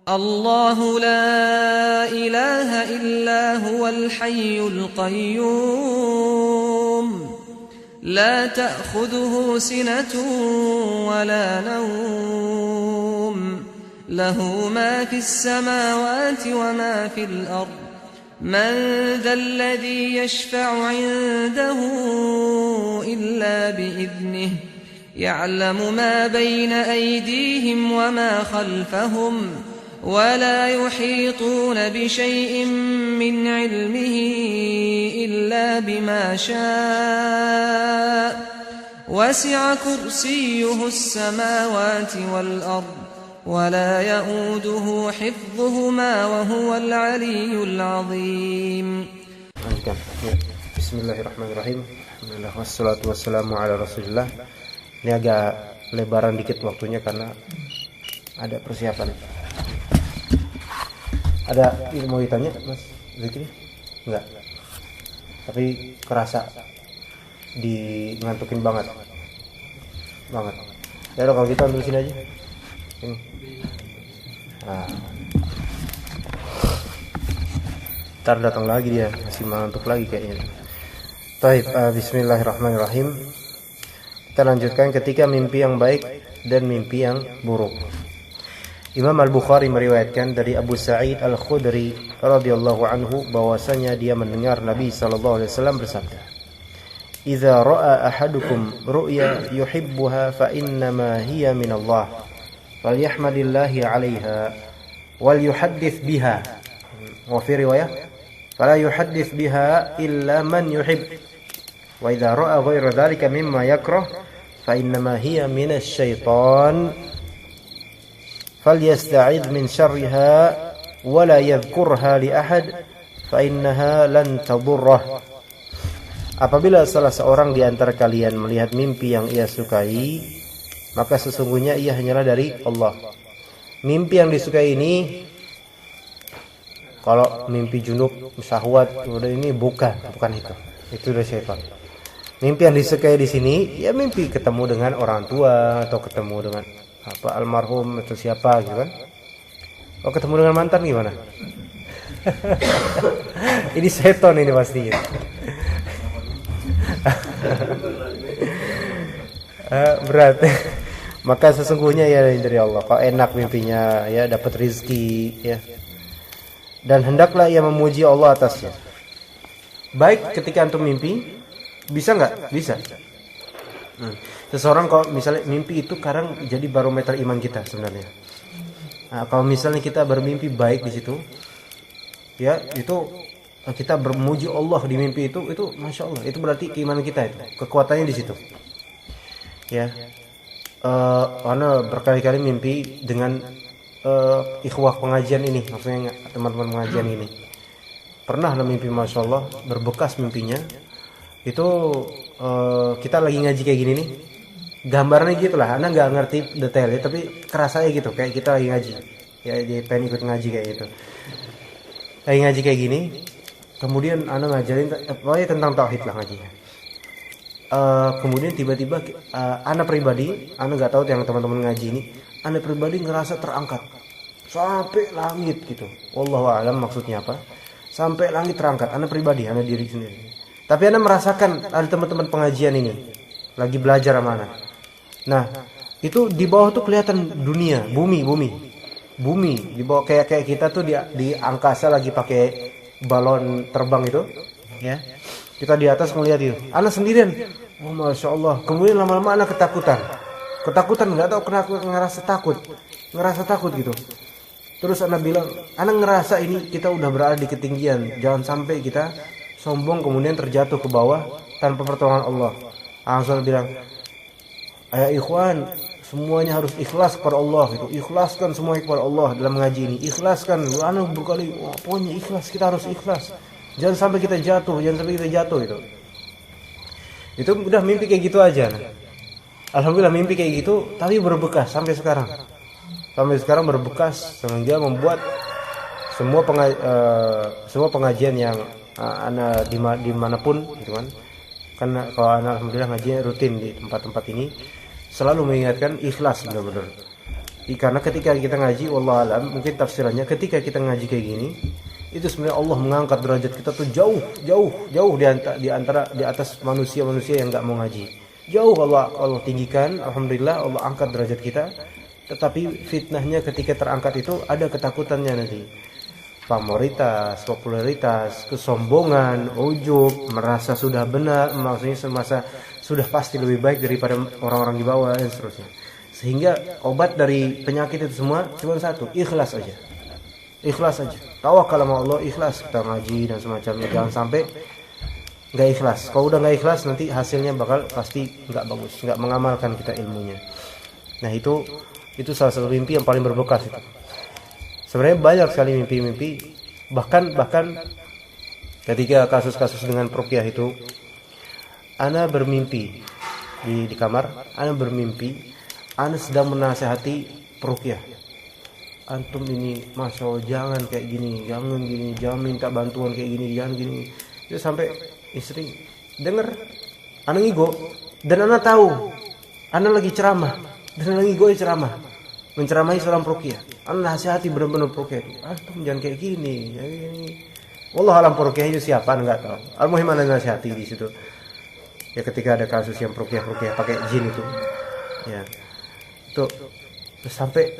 الله لا إله إلا هو الحي القيوم لا تأخذه سنة ولا نوم له ما في السماوات وما في الأرض من ذا الذي يشفع عنده إلا بإذنه يعلم ما بين أيديهم وما خلفهم ولا يحيطون بشيء من علمه إلا بما شاء وسع كرسيه السماوات والأرض ولا يؤوده حفظهما وهو العلي العظيم. Bismillahirrahmanirrahim. Alhamdulillah wassalatu wassalamu ala Rasulillah. Ini agak lebaran dikit waktunya karena ada persiapan. Ada mau ditanya Mas Zikri? Enggak. Tapi kerasa ngantukin banget. Ya udah kalau kita ambil sini aja. Ini. Nah. Ntar datang lagi dia, masih ngantuk lagi kayaknya. Baik, bismillahirrahmanirrahim. Kita lanjutkan ketika mimpi yang baik dan mimpi yang buruk. Imam Al-Bukhari meriwayatkan dari Abu Sa'id Al-Khudri radhiyallahu anhu bahwasanya dia mendengar Nabi sallallahu alaihi wasallam bersabda, "Idza ra'a ahadukum ru'ya yuhibbuha fa innama hiya min Allah, falyahmadillahi 'alaiha wal yuhaddits biha." Wa fi riwayah, "Fala yuhaddits biha illa man yuhib." Wa idza ra'a ghayra dzalika mimma yakrah fa innama hiya minasy syaitan falyasta'id min syarriha wa la yadhkurha li ahad fa innaha lan tadurrah. Apabila salah seorang di antara kalian melihat mimpi yang ia sukai, maka sesungguhnya ia hanyalah dari Allah. Mimpi yang disukai ini, kalau mimpi junub, syahwat, udah ini bukan itu. Itu dari syaitan. Mimpi yang disukai di sini, ya mimpi ketemu dengan orang tua atau ketemu dengan almarhum atau siapa gitu kan. Kalau ketemu dengan mantan gimana? Ini setan ini pasti. Berat. Maka sesungguhnya ya dari Allah. Kalau enak mimpinya, ya dapat rezeki, ya. Dan hendaklah ia memuji Allah atasnya. Baik ketika antum mimpi, bisa nggak? Bisa. Seseorang kalau misalnya mimpi itu kadang jadi barometer iman kita sebenarnya. Nah, kalau misalnya kita bermimpi baik di situ, ya itu kita bermuji Allah di mimpi itu masya Allah, itu berarti keimanan kita itu, kekuatannya di situ. Ya, karena berkali-kali mimpi dengan ikhwah pengajian ini, maksudnya teman-teman pengajian ini. Pernah ada mimpi masya Allah, berbekas mimpinya. Itu kita lagi ngaji kayak gini nih. Gambarnya gitulah, Anda nggak ngerti detailnya, tapi kerasanya gitu, kayak kita lagi ngaji. Ya, dia pengen ikut ngaji kayak gitu. Lagi ngaji kayak gini, kemudian Anda ngajarin, pokoknya tentang tauhid lah ngajinya. Kemudian tiba-tiba Anda pribadi, Anda nggak tahu yang teman-teman ngaji ini, Anda pribadi ngerasa terangkat sampai langit gitu. Wallahu a'lam maksudnya apa? Sampai langit terangkat, Anda pribadi, Anda diri sendiri. Tapi Anda merasakan ada teman-teman pengajian ini lagi belajar sama Anda. Nah, itu di bawah tuh kelihatan dunia, bumi. Di bawah kayak kita tuh di angkasa lagi pakai balon terbang itu, ya. Kita di atas ngelihat itu. Anda sendirian. Oh, masya Allah. Kemudian lama-lama Anda ketakutan, nggak tahu kenapa ngerasa takut gitu. Terus Anda bilang, Anda ngerasa ini kita udah berada di ketinggian. Jangan sampai kita sombong kemudian terjatuh ke bawah tanpa pertolongan Allah. Langsung bilang, "Ayah ikhwan, semuanya harus ikhlas kepada Allah gitu. Ikhlaskan semuanya kepada Allah dalam mengaji ini. Ikhlaskan." Anu berkali, pokoknya ikhlas, kita harus ikhlas. Jangan sampai kita jatuh gitu. Itu udah mimpi kayak gitu aja. Nah. Alhamdulillah mimpi kayak gitu, tapi berbekas sampai sekarang. Berbekas sehingga membuat semua pengajian yang ana dimanapun gitu kan. Karena kalau anak alhamdulillah ngajinya rutin di tempat-tempat ini, selalu mengingatkan ikhlas benar-benar. Karena ketika kita ngaji, wallahu alam, mungkin tafsirannya ketika kita ngaji kayak gini, itu sebenarnya Allah mengangkat derajat kita tuh jauh di atas manusia-manusia yang nggak mau ngaji. Jauh Allah tinggikan, alhamdulillah Allah angkat derajat kita. Tetapi fitnahnya ketika terangkat itu ada ketakutannya nanti. Famoritas, popularitas, kesombongan, ujub, merasa sudah benar, maksudnya semasa sudah pasti lebih baik daripada orang-orang di bawah dan seterusnya. Sehingga obat dari penyakit itu semua cuma satu, ikhlas aja. Ikhlas aja. Tawakal sama Allah, ikhlas kita ngaji dan semacamnya. Jangan sampai nggak ikhlas. Kalau udah nggak ikhlas nanti hasilnya bakal pasti nggak bagus, nggak mengamalkan kita ilmunya. Nah itu salah satu mimpi yang paling berbekas itu. Sebenarnya banyak sekali mimpi-mimpi, bahkan ketika kasus-kasus dengan ruqyah itu, ana bermimpi di kamar, ana bermimpi, ana sedang menasihati ruqyah. Antum ini, masya Allah, jangan kayak gini, jangan minta bantuan kayak gini, jangan gini. Itu sampai istri dengar, ana ngigo, dan ana tahu, ana lagi ceramah, dan ana ngigo ceramah. Menceramahi seorang ruqyah. Ana nasihati benar-benar ruqyah itu. Antum jangan kayak gini. Wallah alam ruqyah itu siapa enggak tahu. Al-muhim ana nasihati di situ. Ya ketika ada kasus yang ruqyah pakai jin itu. Ya. Itu sampai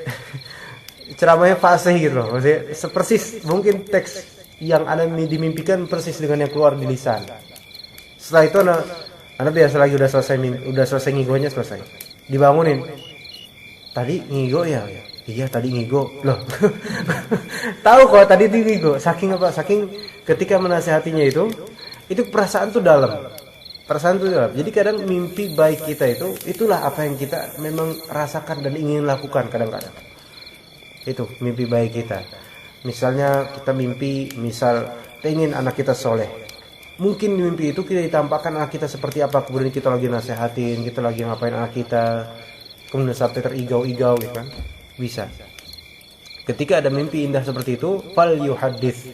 ceramahnya fasih gitu loh. Maksudnya sepersis mungkin teks yang ana dimimpikan persis dengan yang keluar di lisan. Setelah itu ana biasa lagi udah selesai ngigonya selesai. Dibangunin. Tadi ngigo ya? Iya tadi ngigo. Loh. Tahu kok tadi itu ngigo. Saking apa? Saking ketika menasihatinya itu perasaan tuh dalam. Perasaan tuh dalam. Jadi kadang mimpi baik kita itulah apa yang kita memang rasakan dan ingin lakukan kadang-kadang. Itu mimpi baik kita. Misalnya kita mimpi, pengen anak kita soleh. Mungkin di mimpi itu kita ditampakkan anak kita seperti apa. Kemudian kita lagi nasihatin, kita lagi ngapain anak kita. Kemudian sampai terigau-igau gitu kan. Bisa. Ketika ada mimpi indah seperti itu, fal yuhaddits.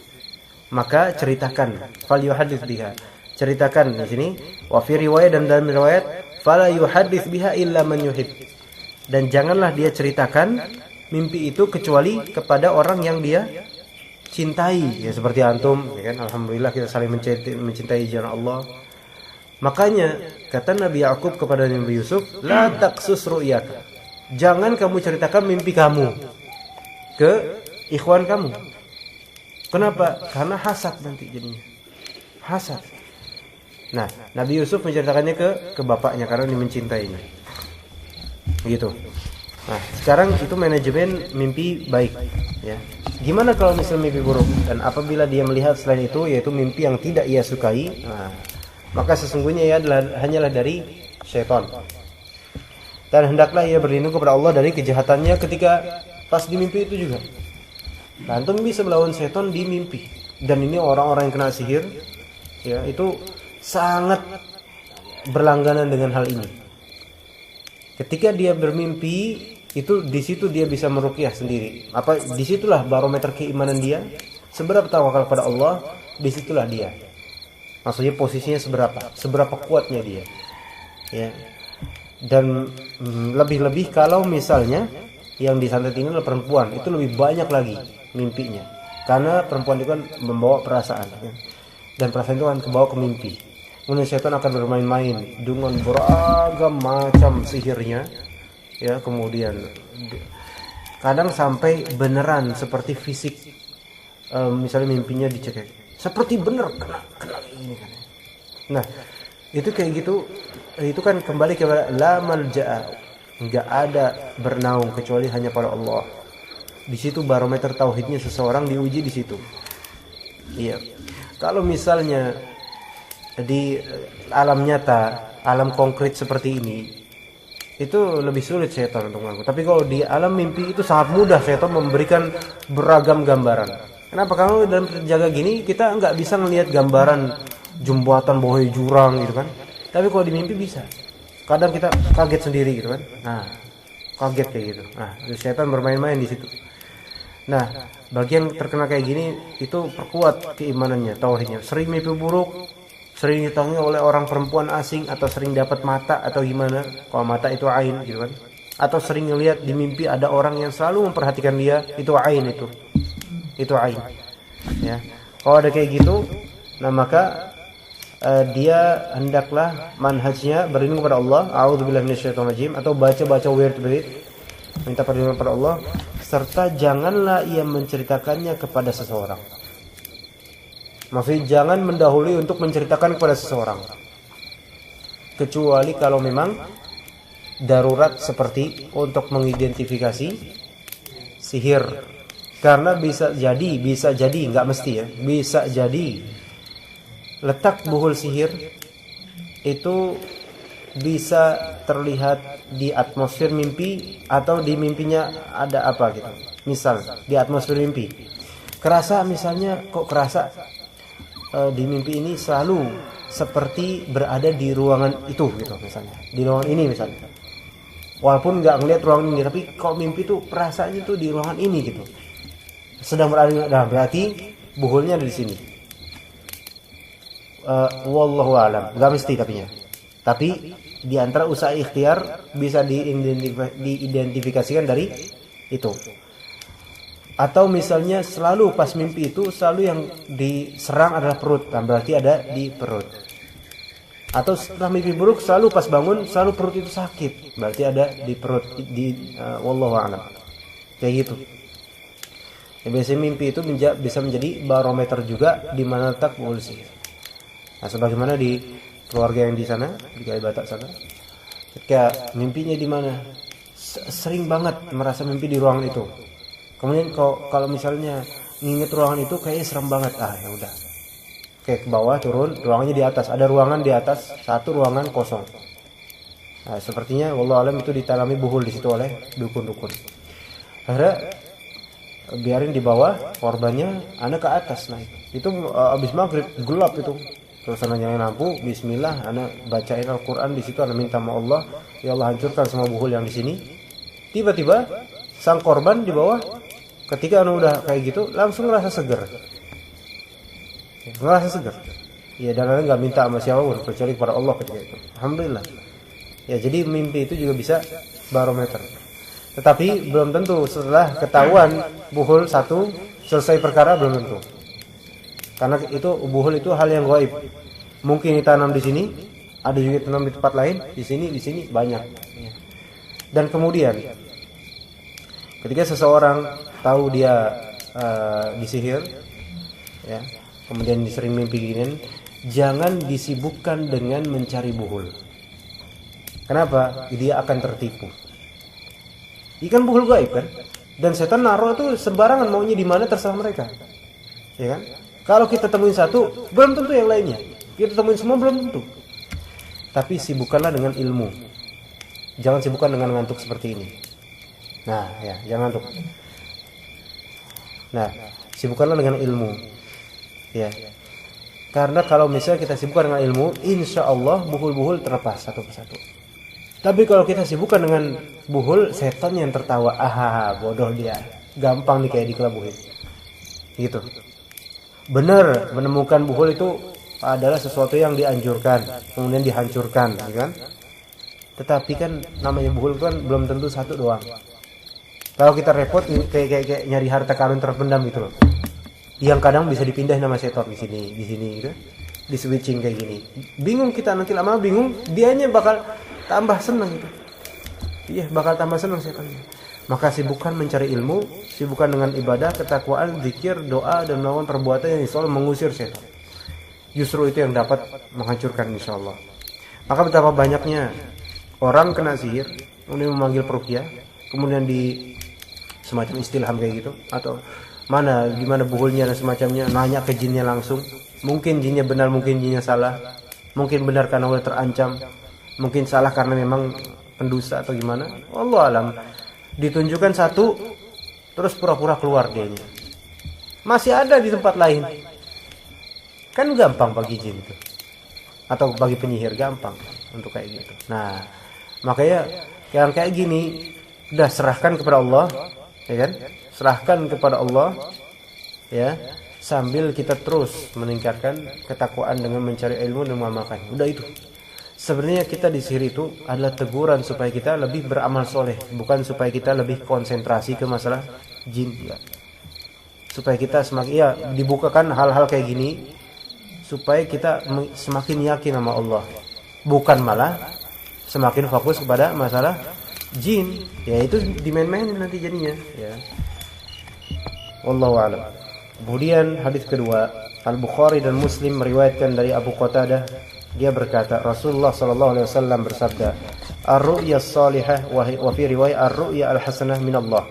Maka ceritakan, fal yuhaddits biha. Ceritakan di sini, wa fi riwayat dan dalam riwayat, fala yuhaddits biha illa man yuhib. Dan janganlah dia ceritakan mimpi itu kecuali kepada orang yang dia cintai. Ya seperti antum, ya kan? Alhamdulillah kita saling mencintai jalan Allah. Makanya kata Nabi Yakub kepada Nabi Yusuf, la taqsus ru'yaka. Jangan kamu ceritakan mimpi kamu ke ikhwan kamu. Kenapa? Karena hasad nanti jadinya. Hasad. Nah, Nabi Yusuf menceritakannya ke bapaknya karena dia mencintainya. Gitu. Nah, sekarang itu manajemen mimpi baik, ya. Gimana kalau misalnya mimpi buruk? Dan apabila dia melihat selain itu yaitu mimpi yang tidak ia sukai, maka sesungguhnya ia hanyalah dari syaitan. Dan hendaklah ia berlindung kepada Allah dari kejahatannya ketika pas di mimpi itu juga. Nah, antum bisa melawan syaitan di mimpi. Dan ini orang-orang yang kena sihir, ya, itu sangat berlangganan dengan hal ini. Ketika dia bermimpi, itu di situ dia bisa meruqyah sendiri. Disitulah barometer keimanan dia. Seberapa tawakal kepada Allah, disitulah dia. Maksudnya posisinya seberapa kuatnya dia, ya. Dan lebih-lebih kalau misalnya yang disantet ini adalah perempuan, itu lebih banyak lagi mimpinya, karena perempuan itu kan membawa perasaan, ya. Dan perasaan itu akan kebawa ke mimpi. Kemudian syaitan akan bermain-main dengan beragam macam sihirnya, ya. Kemudian kadang sampai beneran seperti fisik, misalnya mimpinya dicekik. Seperti benar kena ini kan. Nah, itu kayak gitu, itu kan kembali kepada la malja'a. Enggak ada bernaung kecuali hanya pada Allah. Di situ barometer tauhidnya seseorang diuji di situ. Iya. Kalau misalnya di alam nyata, alam konkret seperti ini, itu lebih sulit syaitan untuk melakukan. Tapi kalau di alam mimpi itu sangat mudah syaitan memberikan beragam gambaran. Kenapa? Kalau dalam terjaga gini kita nggak bisa melihat gambaran jembatan bawah jurang gitu kan. Tapi kalau di mimpi bisa. Kadang kita kaget sendiri gitu kan. Nah, kaget kayak gitu. Nah, syaitan bermain-main di situ. Nah, bagi yang terkena kayak gini itu perkuat keimanannya, tauhidnya. Sering mimpi buruk, sering ditangani oleh orang perempuan asing atau sering dapat mata atau gimana. Kalau mata itu ain gitu kan. atau sering ngelihat di mimpi ada orang yang selalu memperhatikan dia, itu ain itu ain. Ya, kalau ada kayak gitu, nah maka dia hendaklah manhajnya berlindung kepada Allah, a'udzubillahi minasyaitonirrajim, atau baca wirid, minta perlindungan kepada Allah, serta janganlah ia menceritakannya kepada seseorang. Maksudnya jangan mendahului untuk menceritakan kepada seseorang, kecuali kalau memang darurat seperti untuk mengidentifikasi sihir. Karena bisa jadi, nggak mesti ya, bisa jadi letak buhul sihir itu bisa terlihat di atmosfer mimpi, atau di mimpinya ada apa gitu. Misal di atmosfer mimpi kerasa, misalnya kok kerasa di mimpi ini selalu seperti berada di ruangan itu gitu, misalnya di ruangan ini misalnya, walaupun nggak ngelihat ruangan ini, tapi kalau mimpi tuh perasaannya tuh di ruangan ini gitu, sedang berada. Nah, berarti buhulnya ada di sini. Wallahu alam, nggak mesti tapi di antara usaha ikhtiar bisa diidentifikasikan dari itu. Atau misalnya selalu pas mimpi itu selalu yang diserang adalah perut, nah berarti ada di perut. Atau setelah mimpi buruk selalu pas bangun selalu perut itu sakit, berarti ada di perut, wallahu a'lam. Kayak gitu. Ya, biasanya mimpi itu bisa menjadi barometer juga di mana letak buhul sihir. Nah, sebagaimana di keluarga yang di sana, di Kalibata sana, ketika mimpinya di mana sering banget merasa mimpi di ruangan itu. Kemudian kalau misalnya nginget ruangan itu kayaknya serem banget, ya udah, kayak ke bawah turun, ruangannya di atas, ada ruangan di atas, satu ruangan kosong. Nah, sepertinya wallahu alam itu ditanami buhul di situ oleh dukun-dukun. Akhirnya biarin di bawah, korbannya anak ke atas naik. Itu abis maghrib gelap itu. Terus anak nyalain lampu, bismillah, anak bacain Al-Qur'an di situ, anak minta sama Allah, ya Allah hancurkan semua buhul yang di sini. Tiba-tiba sang korban di bawah, ketika anak udah kayak gitu, langsung ngerasa seger. Ya, dan anak nggak minta sama siapapun kecuali kepada Allah ketika itu. Alhamdulillah. Ya, jadi mimpi itu juga bisa barometer. Tetapi belum tentu setelah ketahuan buhul satu selesai perkara, belum tentu. Karena itu buhul itu hal yang gaib. Mungkin ditanam di sini, ada juga ditanam di tempat lain, di sini banyak. Dan kemudian ketika seseorang tahu dia disihir, ya, kemudian sering mimpi gini, jangan disibukkan dengan mencari buhul. Kenapa? Dia akan tertipu. Ikan buhul gaib kan, dan setan naruh itu sembarangan, maunya di mana terserah mereka, ya kan? Kalau kita temuin satu, belum tentu yang lainnya. Kita temuin semua, belum tentu. Tapi sibukkanlah dengan ilmu. Jangan sibukkan dengan ngantuk seperti ini. Nah, ya, jangan ngantuk. Nah, sibukkanlah dengan ilmu. Ya. Karena kalau misalnya kita sibukkan dengan ilmu, insya Allah buhul-buhul terlepas satu persatu. Tapi kalau kita sibukkan dengan buhul, setan yang tertawa, bodoh dia, gampang nih kayak dikelabuhin. Gitu. Benar, menemukan buhul itu adalah sesuatu yang dianjurkan, kemudian dihancurkan, kan? Tetapi kan namanya buhul itu kan belum tentu satu doang. Kalau kita repot kayak nyari harta karun terpendam gitu loh. Yang kadang bisa dipindahin nama setan di sini gitu. Di switching kayak gini. Bingung kita, nanti lama bingung, dianya bakal tambah senang gitu. Iya, bakal tambah senang setannya. Maka sibukkan mencari ilmu, sibukkan dengan ibadah, ketakwaan, zikir, doa, dan melakukan perbuatan yang insya Allah mengusir setan. Justru itu yang dapat menghancurkan insya Allah. Maka betapa banyaknya orang kena sihir, kemudian memanggil peruqyah, kemudian di semacam istilham kayak gitu, atau gimana buhulnya dan semacamnya, nanya ke jinnya langsung. Mungkin jinnya benar, mungkin jinnya salah. Mungkin benar karena udah terancam, mungkin salah karena memang pendusta atau gimana. Wallahu alam. Ditunjukkan satu, terus pura-pura keluar dianya. Masih ada di tempat lain. Kan gampang bagi jin itu, atau bagi penyihir gampang untuk kayak gitu. Nah, makanya yang kayak gini udah serahkan kepada Allah, ya kan? Serahkan kepada Allah, ya. Sambil kita terus meningkatkan ketakwaan dengan mencari ilmu dan mengamalkan. Udah itu. Sebenarnya kita disihir itu adalah teguran supaya kita lebih beramal soleh, bukan supaya kita lebih konsentrasi ke masalah jin. Ya. Supaya kita semakin dibukakan hal-hal kayak gini supaya kita semakin yakin sama Allah, bukan malah semakin fokus kepada masalah jin. Ya itu dimain-mainin nanti jadinya. Ya. Wallahu a'lam. Kemudian hadis kedua, Al-Bukhari dan Muslim meriwayatkan dari Abu Qatadah, dia berkata Rasulullah sallallahu alaihi wasallam bersabda, "Ar-ru'ya as-salihah wa fi riwayat ar-ru'ya al-hasanah min Allah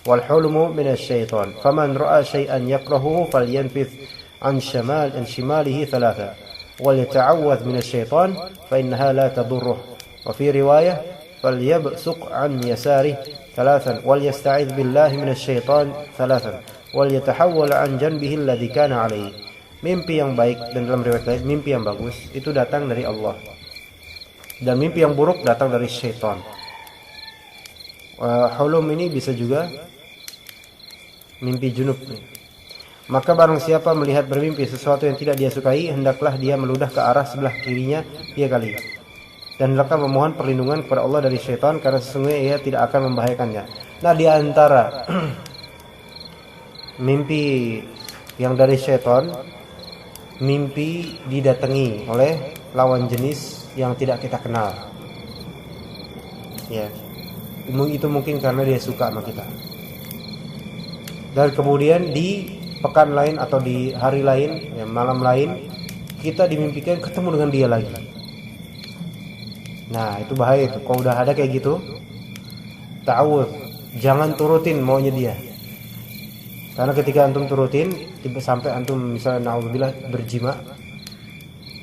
wal hulmu min asy-syaitan. Faman ra'a syai'an yakrahuhu falyanfith an shimalihi thalatha wal yata'awwadh min asy-syaitan fa innaha la tadurruh. Wa fi riwayah falyabsuq an yasarihi thalathan wal yasta'idz billahi min asy-syaitan thalathan wal yatahawwal an janbihi alladhi kana 'alaihi." Mimpi yang baik, dan dalam riwayat lain mimpi yang bagus itu datang dari Allah, dan mimpi yang buruk datang dari syaitan. Hulum ini bisa juga mimpi junub. Maka barang siapa melihat bermimpi sesuatu yang tidak dia sukai, hendaklah dia meludah ke arah sebelah kirinya 3 kali, dan hendaklah memohon perlindungan kepada Allah dari syaitan, karena sesungguhnya ia tidak akan membahayakannya. Nah, di antara mimpi yang dari syaitan, mimpi didatangi oleh lawan jenis yang tidak kita kenal. Ya. Itu mungkin karena dia suka sama kita. Dan kemudian di pekan lain atau di hari lain, ya, malam lain, kita dimimpikan ketemu dengan dia lagi. Nah, itu bahaya itu. Kalau udah ada kayak gitu, ta'awudz, jangan turutin maunya dia. Karena ketika antum turutin sampai antum misalnya naudzubillah berjima,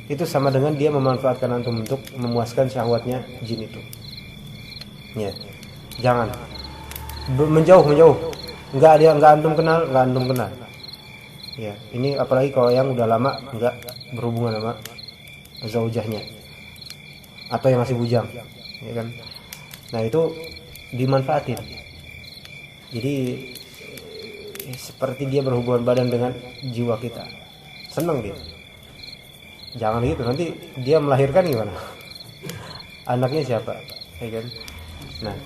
itu sama dengan dia memanfaatkan antum untuk memuaskan syahwatnya jin itu. Ya. Jangan menjauh. Enggak antum kenal. Ya, ini apalagi kalau yang udah lama enggak berhubungan sama zaujahnya atau yang masih bujang, ya kan? Nah, itu dimanfaatin. Jadi seperti dia berhubungan badan dengan jiwa kita, senang dia. Jangan gitu, nanti dia melahirkan gimana? Anaknya siapa, ya kan? Nah,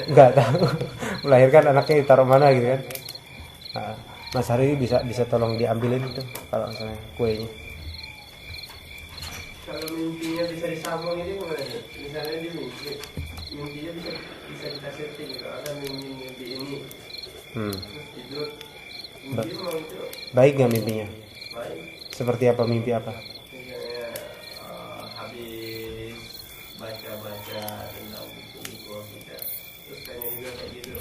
enggak tahu melahirkan anaknya ditaruh mana gitu kan? Nah, Mas Hari bisa tolong diambilin itu kalau misalnya kuenya. Kalau mimpinya bisa disambung ini gimana? Misalnya di mimpinya bisa kita setting gitu. Ada mimpi ini. Terus tidur. Mimpi mau itu. Baik nggak mimpinya? Baik. Seperti apa mimpi apa? Misalnya habis baca tentang buku kita. Terus kayaknya juga kayak gitu.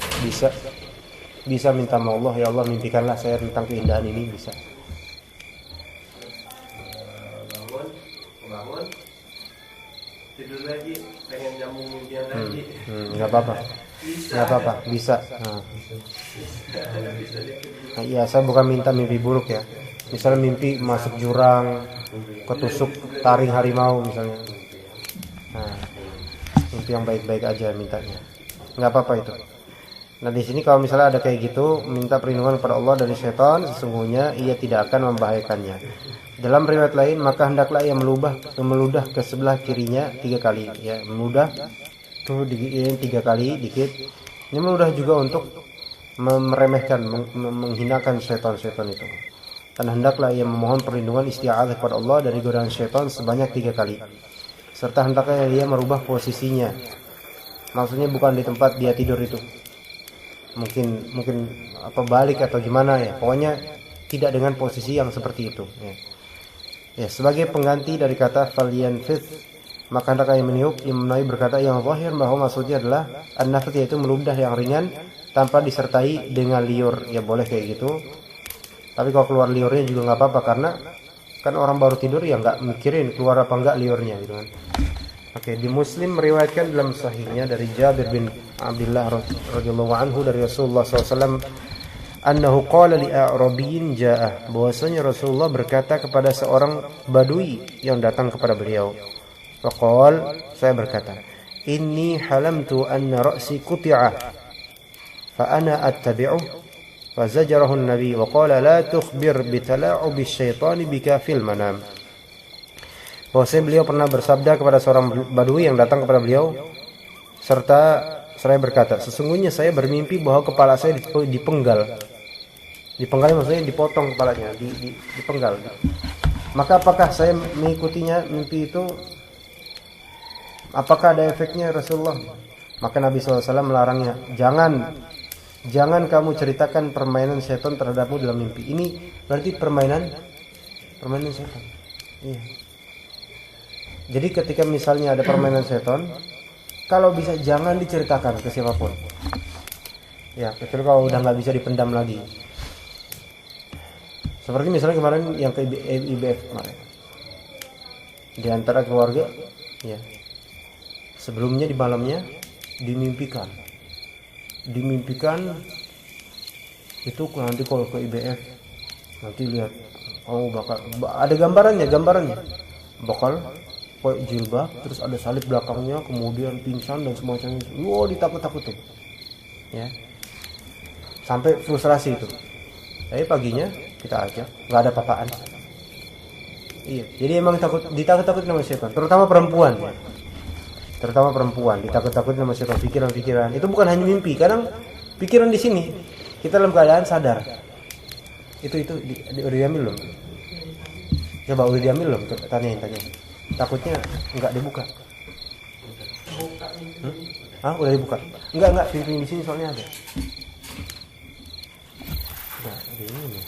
Bisa minta sama Allah, ya Allah mimpikanlah saya tentang keindahan ini, bisa. Bangun, tidur lagi, pengen nyambung mimpian lagi. Nggak apa-apa, bisa. Nah, iya, saya bukan minta mimpi buruk ya. Misalnya mimpi masuk jurang, ketusuk taring harimau misalnya. Nah, mimpi yang baik-baik aja mintanya. Nggak apa-apa itu. Nah, di sini kalau misalnya ada kayak gitu, minta perlindungan kepada Allah dari syaitan, sesungguhnya ia tidak akan membahayakannya. Dalam riwayat lain, maka hendaklah ia meludah ke sebelah kirinya 3 kali. Ya, meludah tuh 3 kali dikit. Ini meludah juga untuk meremehkan, menghinakan syaitan-syaitan itu. Dan hendaklah ia memohon perlindungan isti'adzah kepada Allah dari godaan syaitan sebanyak 3 kali. Serta hendaklah ia merubah posisinya. Maksudnya bukan di tempat dia tidur itu. Mungkin apa balik atau gimana ya. Pokoknya tidak dengan posisi yang seperti itu. Ya, sebagai pengganti dari kata falyanfith, maka hendaklah yang meniup. Imam Nawawi berkata yang zahir bahwa maksudnya adalah an-nafth, yaitu meludah yang ringan tanpa disertai dengan liur. Ya boleh kayak gitu. Tapi kalau keluar liurnya juga nggak apa-apa, karena kan orang baru tidur ya nggak mikirin keluar apa enggak liurnya gitu kan. Oke, di Muslim meriwayatkan dalam sahihnya dari Jabir bin Abdullah radhiyallahu anhu dari Rasulullah SAW, annahu qala li a'rabiyyin ja'ah, bahwasanya Rasulullah berkata kepada seorang badui yang datang kepada beliau. Faqal, saya berkata, inni halamtu anna ra'si quti'ah fa ana attabi'u فزجره النبي وقال لا تخبر بتلاعب الشيطان بك في المنام. Bahwasanya beliau pernah bersabda kepada seorang badui yang datang kepada beliau, serta seraya berkata, sesungguhnya saya bermimpi bahwa kepala saya dipenggal. Dipenggal maksudnya dipotong kepalanya, dipenggal. Maka apakah saya mengikutinya mimpi itu? Apakah ada efeknya Rasulullah? Maka Nabi SAW melarangnya. Jangan kamu ceritakan permainan setan terhadapmu dalam mimpi. Ini berarti permainan setan. Iya. Jadi ketika misalnya ada permainan setan, kalau bisa jangan diceritakan ke siapapun. Ya, kecuali kalau udah nggak bisa dipendam lagi. Seperti misalnya kemarin yang ke IBF kemarin. Di antara keluarga, ya. Sebelumnya di malamnya dimimpikan itu nanti kalau ke IBF nanti lihat bakal ada gambarannya bakal kayak jilbab terus ada salib belakangnya kemudian pingsan dan semacamnya. Ditakut-takutin ya sampai frustrasi itu. Tapi paginya kita ajak nggak ada papaan. Iya, jadi emang ditakut-takutin sama setan, terutama perempuan ditakut-takutin sama setan, pikiran itu bukan hanya mimpi, kadang pikiran di sini kita dalam keadaan sadar itu udah diambil belum? Coba udah diambil belum? Tanyain takutnya nggak dibuka. Udah dibuka? Enggak piring di sini soalnya ada. Nah, ini.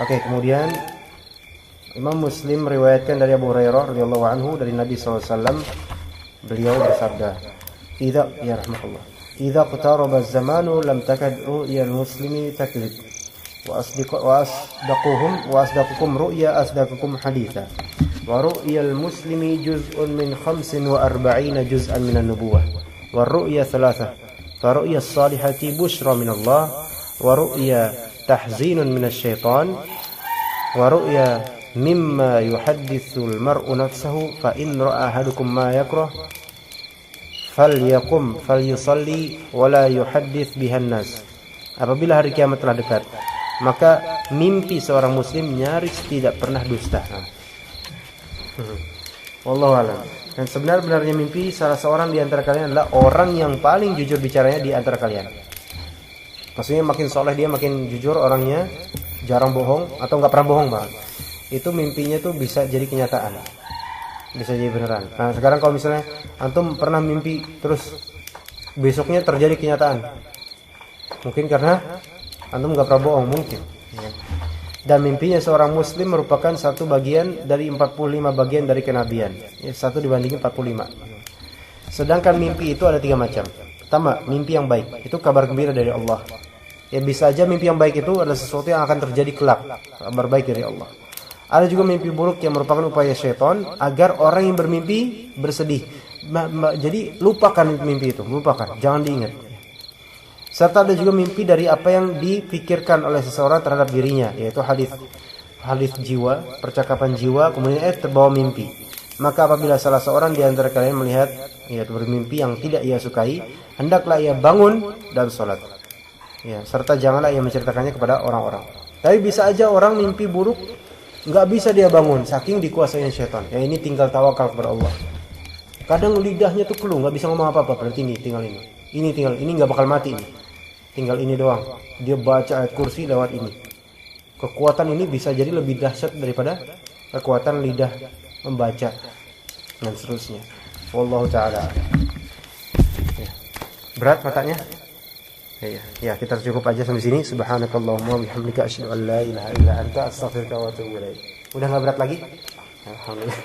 Oke, kemudian Imam Muslim meriwayatkan dari Abu Hurairah radhiyallahu anhu dari Nabi SAW, beliau bersabda, "Idza qtaraba az-zamanu lam takad ru'ya al-muslimi takdzib wa asdaqukum ru'ya asdaqukum haditha wa ru'ya al-muslimi juz'un min 45 juz'an min an-nubuwah wa ru'ya thalatha fa ru'ya as-salihati bushra min Allah wa ru'ya tahzinun minasyaitan wa ru'ya mimma yuhadditsul mar'u nafsahu fa in ra'a ahadukum ma yakrah falyaqum falyusalli wa la yuhaddits bihan nas." Apabila hari kiamat telah dekat, maka mimpi seorang muslim nyaris tidak pernah dusta. Wallahu a'lam. Dan sebenar-benarnya mimpi salah seorang di antara kalian adalah orang yang paling jujur bicaranya di antara kalian. Maksudnya makin soleh dia, makin jujur orangnya, jarang bohong atau nggak pernah bohong banget. Itu mimpinya tuh bisa jadi kenyataan, bisa jadi beneran. Nah sekarang kalau misalnya antum pernah mimpi terus besoknya terjadi kenyataan, mungkin karena antum nggak pernah bohong mungkin. Dan mimpinya seorang muslim merupakan satu bagian dari 45 bagian dari kenabian. Satu dibandingin 45. Sedangkan mimpi itu ada 3 macam. Pertama, mimpi yang baik, itu kabar gembira dari Allah. Ya bisa aja mimpi yang baik itu adalah sesuatu yang akan terjadi kelak, kabar baik dari Allah. Ada juga mimpi buruk yang merupakan upaya syaitan agar orang yang bermimpi bersedih. Jadi lupakan mimpi itu, lupakan, jangan diingat. Serta ada juga mimpi dari apa yang dipikirkan oleh seseorang terhadap dirinya, yaitu hadis jiwa, percakapan jiwa, kemudian terbawa mimpi. Maka apabila salah seorang di antara kalian melihat bermimpi yang tidak ia sukai, hendaklah ia bangun dan sholat. Ya, serta janganlah ia menceritakannya kepada orang-orang. Tapi bisa aja orang mimpi buruk, nggak bisa dia bangun, saking dikuasainya syaitan. Ya ini tinggal tawakal kepada Allah. Kadang lidahnya tuh keluh, nggak bisa ngomong apa-apa. Berarti ini tinggal ini nggak bakal mati ini. Tinggal ini doang. Dia baca ayat kursi lewat ini. Kekuatan ini bisa jadi lebih dahsyat daripada kekuatan lidah membaca dan seterusnya. Wallahu ta'ala. Ya. Berat matanya? Ya, kita cukup aja sampai sini. Subhanakallahumma wa bihamdika asyhadu an la ilaha illa anta astaghfiruka wa atubu ilaik. Udah enggak berat lagi? Alhamdulillah.